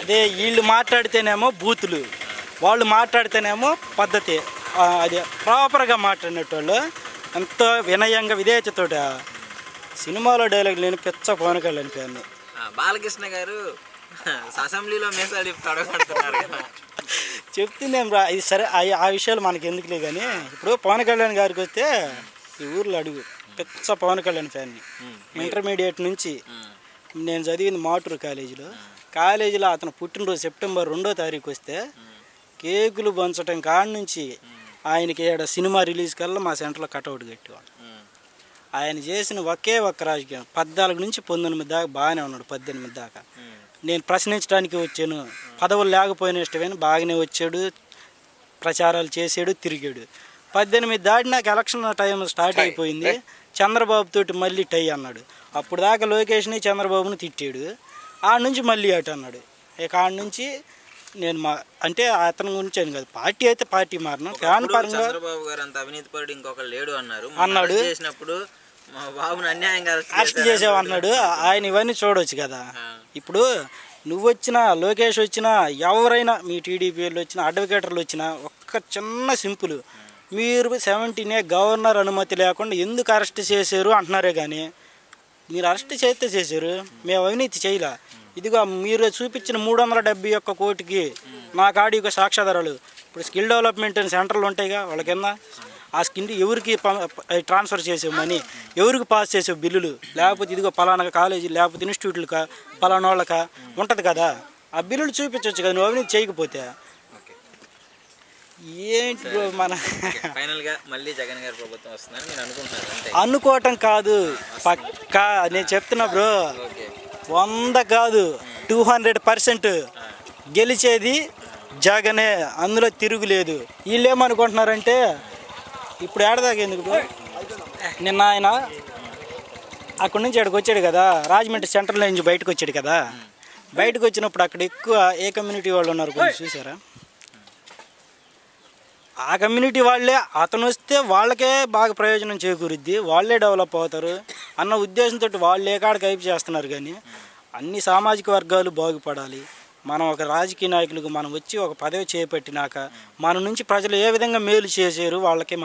అదే వీళ్ళు మాట్లాడితేనేమో బూతులు, వాళ్ళు మాట్లాడితేనేమో పద్ధతి. అది ప్రాపర్గా మాట్లాడినట్టు ఎంతో వినయంగా విధేయతతోట. సినిమాలో డైలాగ్ నేను పిచ్చ పవన్ కళ్యాణ్ ఫ్యాన్ని. బాలకృష్ణ గారు అసెంబ్లీలో మేసాలు చెప్తుందేం రా, ఇది సరే. ఆ విషయాలు మనకి ఎందుకులే. కానీ ఇప్పుడు పవన్ కళ్యాణ్ గారికి వస్తే ఈ ఊర్లో అడుగు, పిచ్చ పవన్ కళ్యాణ్ ఫ్యాన్ని. ఇంటర్మీడియట్ నుంచి నేను చదివింది మాటూరు కాలేజీలో అతను పుట్టినరోజు సెప్టెంబర్ 2వ తారీఖు వస్తే కేకులు పంచడం కాడ నుంచి ఆయనకి ఏడ సినిమా రిలీజ్ కల్లా మా సెంటర్లో కటౌట్ కట్టేవాడు. ఆయన చేసిన ఒకే ఒక్క రాజకీయం 14 నుంచి 19 దాకా బాగానే ఉన్నాడు. 18 దాకా నేను ప్రశ్నించడానికి వచ్చాను, పదవులు లేకపోయిన ఇష్టమైన బాగానే వచ్చాడు, ప్రచారాలు చేసాడు, తిరిగాడు. 18 దాటి నాకు ఎలక్షన్ టైం స్టార్ట్ అయిపోయింది. చంద్రబాబు తోటి మళ్ళీ టై అన్నాడు. అప్పుడు దాకా లోకేష్ని చంద్రబాబుని తిట్టాడు. ఆడ నుంచి మళ్ళీ అటు అన్నాడు. ఇక ఆడ నుంచి నేను అంటే అతని గురించి అని కాదు, పార్టీ అయితే పార్టీ మారినా ఫ్యాన్ పరంగా చంద్రబాబు గారు అంత అవినీతి పరుడు ఇంకొక లేడు అన్నాడు. చేసినప్పుడు బాబుని అన్యాయంగా అరెస్ట్ చేసావు అన్నాడు. ఆయన ఇవన్నీ చూడవచ్చు కదా. ఇప్పుడు నువ్వు వచ్చినా, లోకేష్ వచ్చినా, ఎవరైనా మీ టీడీపీలు వచ్చినా, అడ్వకేటర్లు వచ్చినా ఒక్క చిన్న సింపుల్, మీరు 17 గవర్నర్ అనుమతి లేకుండా ఎందుకు అరెస్ట్ చేశారు అంటున్నారే. కానీ మీరు అరెస్ట్ చేస్తే చేశారు, మేము అవినీతి చేయలే. ఇదిగో మీరు చూపించిన 371 కోటికి నా కాడి యొక్క సాక్ష్యాధారాలు. ఇప్పుడు స్కిల్ డెవలప్మెంట్ సెంటర్లు ఉంటాయిగా, వాళ్ళ కింద ఆ స్కిల్ ఎవరికి ట్రాన్స్ఫర్ చేసావు మనీ, ఎవరికి పాస్ చేసావు బిల్లులు, లేకపోతే ఇదిగో పలానా కాలేజీ లేకపోతే ఇన్స్టిట్యూట్లకా పలానా వాళ్ళకా ఉంటుంది కదా, ఆ బిల్లులు చూపించవచ్చు కదా. నువ్వు అవినీతి చేయకపోతే ఏంటి మన ఫైనల్గా మళ్ళీ జగన్ గారి ప్రభుత్వం వస్తుందని నేను అనుకుంటున్నాను. అనుకోవటం కాదు, పక్కా నేను చెప్తున్నా బ్రో, 100 కాదు 200% గెలిచేది జగనే, అందులో తిరుగులేదు. వీళ్ళు ఏమనుకుంటున్నారంటే ఇప్పుడు ఏడదాకా ఎందుకు బ్రో, నిన్న ఆయన అక్కడి నుంచి ఇక్కడికి వచ్చాడు కదా, రాజమండ్రి సెంట్రల్ నుంచి బయటకు వచ్చాడు కదా. బయటకు వచ్చినప్పుడు అక్కడ ఎక్కువ ఏ కమ్యూనిటీ వాళ్ళు ఉన్నారు కొంచెం చూసారా? ఆ కమ్యూనిటీ వాళ్ళే, అతను వస్తే వాళ్ళకే బాగా ప్రయోజనం చేకూరుద్ది, వాళ్ళే డెవలప్ అవుతారు అన్న ఉద్దేశంతో వాళ్ళు ఏ కాడికి హైప్ చేస్తున్నారు. కానీ అన్ని సామాజిక వర్గాలు బాగుపడాలి. మనం ఒక రాజకీయ నాయకులకు మనం వచ్చి ఒక పదవి చేపట్టినాక మన నుంచి ప్రజలు ఏ విధంగా మేలు చేశారు, వాళ్ళకి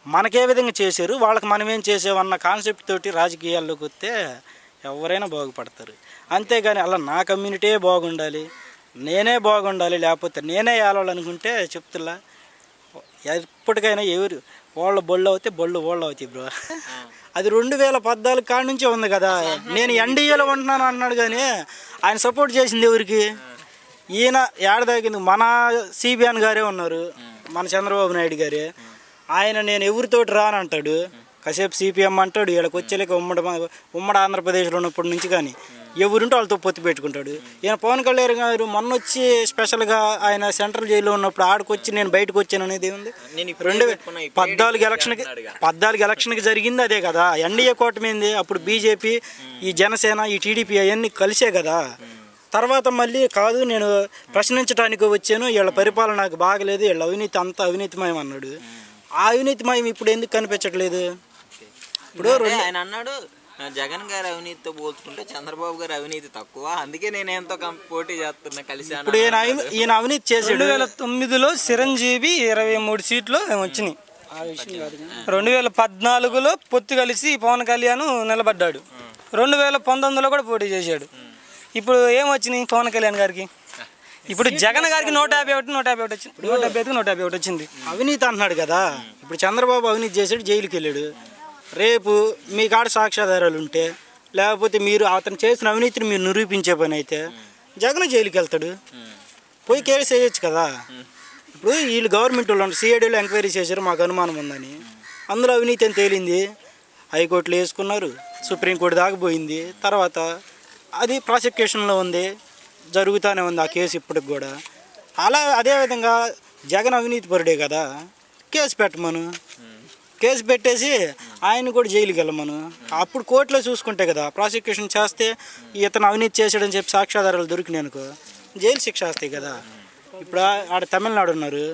మనకే విధంగా చేశారు, వాళ్ళకి మనం ఏం చేసామన్న కాన్సెప్ట్ తోటి రాజకీయాల్లోకి వస్తే ఎవరైనా బాగుపడతారు. అంతేగాని అలా నా కమ్యూనిటీ బాగుండాలి, నేనే బాగుండాలి, లేకపోతే నేనే ఏలాలనుకుంటే చెప్తున్నా ఎప్పటికైనా ఎవరు వాళ్ళ బొళ్ళు అవుతే బొళ్ళు వాళ్ళు అవుతాయి బ్రో. అది 2014 కాడి నుంచే ఉంది కదా. నేను ఎన్డీఏలో ఉంటున్నాను అన్నాడు కానీ ఆయన సపోర్ట్ చేసింది ఎవరికి? ఈయన ఏడదాకింది మన సిబిఎన్ గారే ఉన్నారు, మన చంద్రబాబు నాయుడు గారే. ఆయన నేను ఎవరితోటి రానంటాడు, కాసేపు సిపిఎం అంటాడు, వీళ్ళకి వచ్చేలేక ఉమ్మడి ఆంధ్రప్రదేశ్లో ఉన్నప్పటి నుంచి కానీ ఎవరుంటే వాళ్ళతో పొత్తు పెట్టుకుంటాడు. ఈయన పవన్ కళ్యాణ్ గారు మొన్న వచ్చి స్పెషల్గా ఆయన సెంట్రల్ జైల్లో ఉన్నప్పుడు ఆడికొచ్చి నేను బయటకు వచ్చాను అనేది ఏముంది? 2014 ఎలక్షన్కి జరిగింది అదే కదా. ఎన్డీఏ కూటమి, అప్పుడు బీజేపీ, ఈ జనసేన, ఈ టీడీపీ అవన్నీ కలిసే కదా. తర్వాత మళ్ళీ కాదు నేను ప్రశ్నించడానికి వచ్చాను, వీళ్ళ పరిపాలన నాకు బాగలేదు, వీళ్ళ అవినీతి అంతా అవినీతిమయం అన్నాడు. ఆ అవినీతిమయం ఇప్పుడు ఎందుకు కనిపించట్లేదు? ఇప్పుడు ఆయన అన్నాడు జగన్ గారి అవినీతితో పోల్చుకుంటే చంద్రబాబు గారి అవినీతి తక్కువ, అందుకే నేను ఎంతో పోటీ చేస్తున్నా కలిసి. ఇప్పుడు ఈయన అవినీతి చేసి 2009లో చిరంజీవి 23 సీట్లు వచ్చినాయి. 2014లో పొత్తు కలిసి పవన్ కళ్యాణ్ నిలబడ్డాడు. 2019లో కూడా పోటీ చేశాడు. ఇప్పుడు ఏమొచ్చినాయి పవన్ కళ్యాణ్ గారికి? ఇప్పుడు జగన్ గారికి 151 వచ్చింది, 151 వచ్చింది. అవినీతి అంటున్నాడు కదా. ఇప్పుడు చంద్రబాబు అవినీతి చేసాడు, జైలుకి వెళ్ళాడు. రేపు మీ కాడ సాక్ష్యాధారాలు ఉంటే, లేకపోతే మీరు అతను చేసిన అవినీతిని మీరు నిరూపించే పని అయితే జగన్ జైలుకి వెళ్తాడు, పోయి కేసు వేయచ్చు కదా. ఇప్పుడు వీళ్ళు గవర్నమెంట్ వాళ్ళు సిఐడీలో ఎంక్వైరీ చేశారు, మాకు అనుమానం ఉందని, అందులో అవినీతి అని తేలింది, హైకోర్టులో వేసుకున్నారు, సుప్రీంకోర్టు దాకా పోయింది. తర్వాత అది ప్రాసిక్యూషన్లో ఉంది, జరుగుతూనే ఉంది ఆ కేసు ఇప్పటికి కూడా. అలా అదేవిధంగా జగన్ అవినీతి పరుడే కదా, కేసు పెట్టమను, కేసు పెట్టేసి ఆయన కూడా జైలుకి వెళ్ళమను. అప్పుడు కోర్టులో చూసుకుంటే కదా, ప్రాసిక్యూషన్ చేస్తే ఇతను అవినీతి చేసాడని చెప్పి సాక్ష్యాధారాలు దొరికినాయి అనుకో, జైలు శిక్ష వస్తాయి కదా. ఇప్పుడు ఆడ తమిళనాడు ఉన్నారు,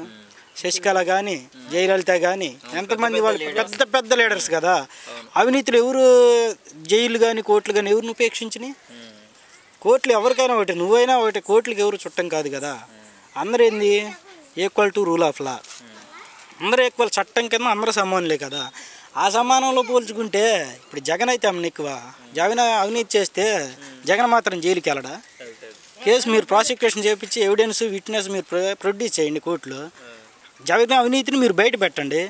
శశికళ కానీ, జయలలిత కానీ, ఎంతమంది వాళ్ళు పెద్ద పెద్ద లీడర్స్ కదా. అవినీతిలో ఎవరు జైలు కానీ కోర్టులు కానీ ఎవరిని ఉపేక్షించినాయి? కోట్లు ఎవరికైనా ఒకటి, నువ్వైనా ఒకటి, కోట్లకి ఎవరు చుట్టం కాదు కదా. అందరూ ఏంది equal to rule of law, అందరూ ఈక్వల్, చట్టం కింద అందరూ సమానులే కదా. ఆ సమానంలో పోల్చుకుంటే ఇప్పుడు జగన్ అయితే అమ్మని ఎక్కువ. జగన్ అవినీతి చేస్తే జగన్ మాత్రం జైలుకి వెళ్ళడా? కేసు మీరు ప్రాసిక్యూషన్ చేయించి ఎవిడెన్స్ విట్నెస్ మీరు ప్రొడ్యూస్ చేయండి కోర్టులో. జగన్ అవినీతిని మీరు బయట పెట్టండి,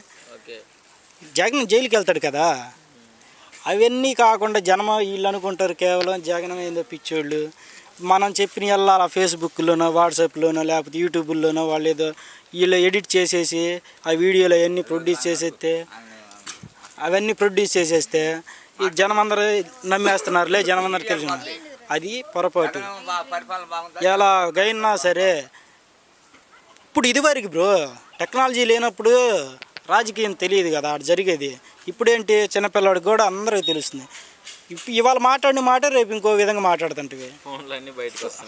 జగన్ జైలుకి వెళ్తాడు కదా. అవన్నీ కాకుండా జనం వీళ్ళు అనుకుంటారు కేవలం జగన్ ఏందో పిచ్చోళ్ళు, మనం చెప్పిన వెళ్ళాలి ఫేస్బుక్లోనో వాట్సాప్లోనో లేకపోతే యూట్యూబ్లోనో వాళ్ళు ఏదో వీళ్ళు ఎడిట్ చేసేసి ఆ వీడియోలు అవన్నీ ప్రొడ్యూస్ చేసేస్తే ఈ జనం అందరూ నమ్మేస్తున్నారులే, జనం అందరూ తెలిసిన. అది పొరపాటు. ఎలాగైనా సరే ఇప్పుడు ఇదివరకు బ్రో టెక్నాలజీ లేనప్పుడు రాజకీయం తెలియదు కదా అక్కడ జరిగేది. ఇప్పుడేంటి చిన్నపిల్లడికి కూడా అందరికీ తెలుస్తుంది. ఇవాళ మాట్లాడిన మాట రేపు ఇంకో విధంగా మాట్లాడుతుంటివి,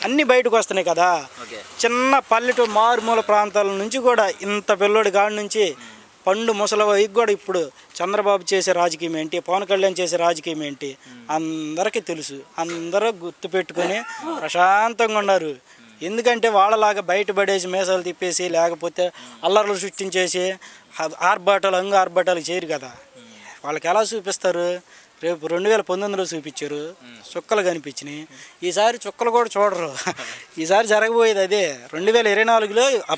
అన్నీ బయటకు వస్తున్నాయి కదా. చిన్న పల్లెటూరు మారుమూల ప్రాంతాల నుంచి కూడా ఇంత పిల్లోడి కాడి నుంచి పండు ముసలికి కూడా ఇప్పుడు చంద్రబాబు చేసే రాజకీయం ఏంటి, పవన్ కళ్యాణ్ చేసే రాజకీయం ఏంటి అందరికీ తెలుసు. అందరూ గుర్తుపెట్టుకొని ప్రశాంతంగా ఉన్నారు. ఎందుకంటే వాళ్ళలాగా బయటపడేసి మేసాలు తిప్పేసి లేకపోతే అల్లర్లు సృష్టించేసి అంగు ఆర్భాటాలు చేయరు కదా. వాళ్ళకి ఎలా చూపిస్తారు? రేపు 2019లో చూపించారు, చుక్కలు కనిపించినాయి. ఈసారి చుక్కలు కూడా చూడరు. ఈసారి జరగబోయేది అదే. 2024లో ఆ